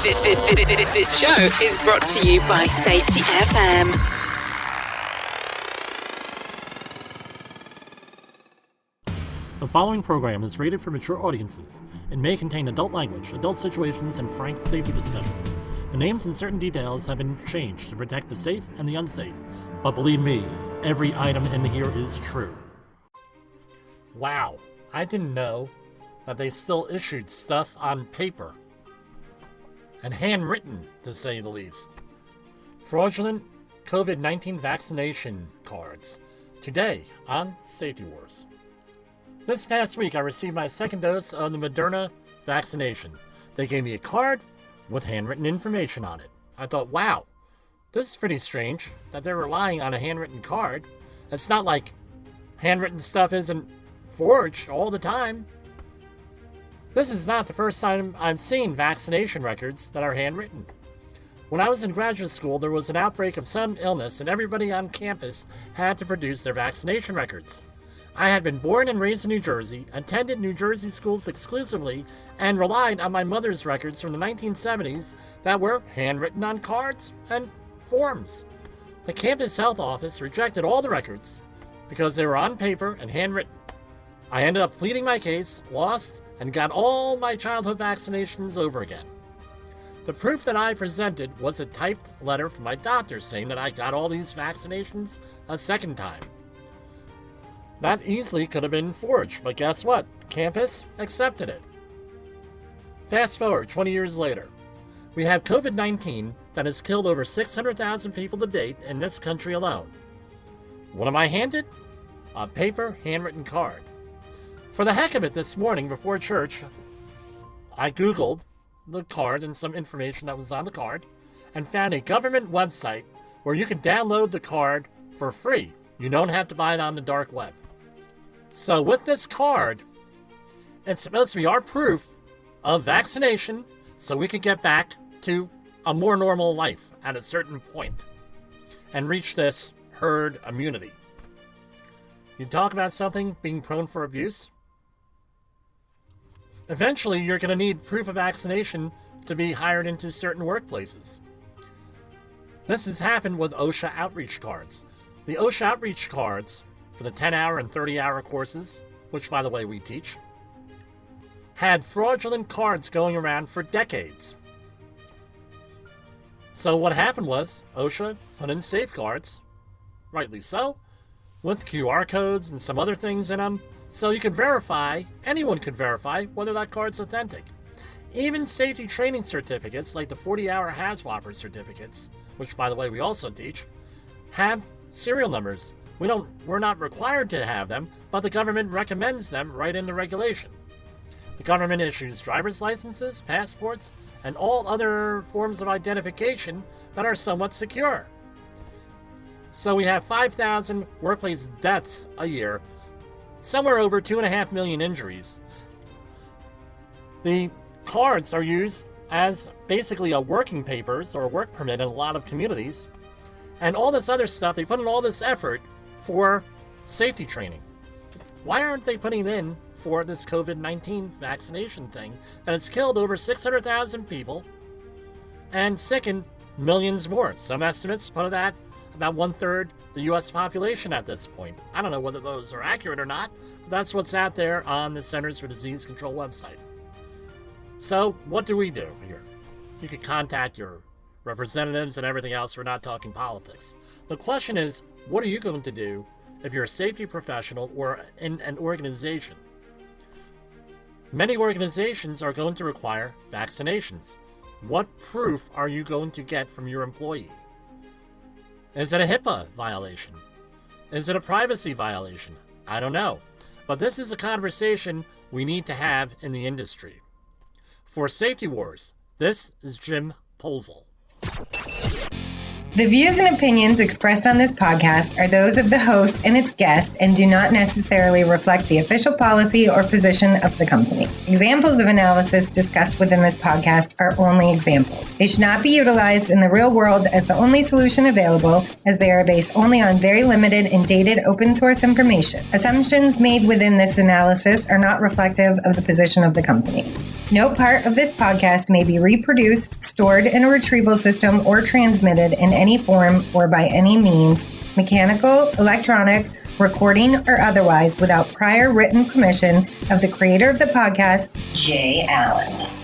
This show is brought to you by Safety FM. The following program is rated for mature audiences and may contain adult language, adult situations, and frank safety discussions. The names and certain details have been changed to protect the safe and the unsafe, but believe me, every item in here is true. Wow, I didn't know that they still issued stuff on paper. And handwritten, to say the least. Fraudulent Covid-19 vaccination cards. Today on Safety Wars. This past week, I received my second dose of the Moderna vaccination. They gave me a card with handwritten information on it. I thought, wow, this is pretty strange that they're relying on a handwritten card. It's not like handwritten stuff isn't forged all the time. This is not the first time I've seen vaccination records that are handwritten. When I was in graduate school, there was an outbreak of some illness and everybody on campus had to produce their vaccination records. I had been born and raised in New Jersey, attended New Jersey schools exclusively, and relied on my mother's records from the 1970s that were handwritten on cards and forms. The campus health office rejected all the records because they were on paper and handwritten. I ended up pleading my case, lost, and got all my childhood vaccinations over again. The proof that I presented was a typed letter from my doctor saying that I got all these vaccinations a second time. That easily could have been forged, but guess what? Campus accepted it. Fast forward 20 years later. We have COVID-19 that has killed over 600,000 people to date in this country alone. What am I handed? A paper handwritten card. For the heck of it, this morning before church, I Googled the card and some information that was on the card and found a government website where you can download the card for free. You don't have to buy it on the dark web. So with this card, it's supposed to be our proof of vaccination so we can get back to a more normal life at a certain point and reach this herd immunity. You talk about something being prone for abuse? Eventually, you're going to need proof of vaccination to be hired into certain workplaces. This has happened with OSHA outreach cards. The OSHA outreach cards for the 10-hour and 30-hour courses, which, by the way, we teach, had fraudulent cards going around for decades. So what happened was OSHA put in safeguards, rightly so, with QR codes and some other things in them, so you can verify, anyone could verify, whether that card's authentic. Even safety training certificates, like the 40-hour HAZWOPER certificates, which, by the way, we also teach, have serial numbers. We're not required to have them, but the government recommends them right in the regulation. The government issues driver's licenses, passports, and all other forms of identification that are somewhat secure. So we have 5,000 workplace deaths a year, somewhere over 2.5 million injuries. The cards are used as basically a working papers or a work permit in a lot of communities. And all this other stuff, they put in all this effort for safety training. Why aren't they putting it in for this COVID-19 vaccination thing? And it's killed over 600,000 people and sickened millions more. Some estimates put it at about 1/3 the U.S. population at this point. I don't know whether those are accurate or not, but that's what's out there on the Centers for Disease Control website. So what do we do here? You can contact your representatives and everything else. We're not talking politics. The question is, what are you going to do if you're a safety professional or in an organization? Many organizations are going to require vaccinations. What proof are you going to get from your employee? Is it a HIPAA violation? Is it a privacy violation? I don't know. But this is a conversation we need to have in the industry. For Safety Wars, this is Jim Posel. The views and opinions expressed on this podcast are those of the host and its guest and do not necessarily reflect the official policy or position of the company. Examples of analysis discussed within this podcast are only examples. They should not be utilized in the real world as the only solution available, as they are based only on very limited and dated open source information. Assumptions made within this analysis are not reflective of the position of the company. No part of this podcast may be reproduced, stored in a retrieval system, or transmitted in any form or by any means, mechanical, electronic, recording, or otherwise, without prior written permission of the creator of the podcast, Jay Allen.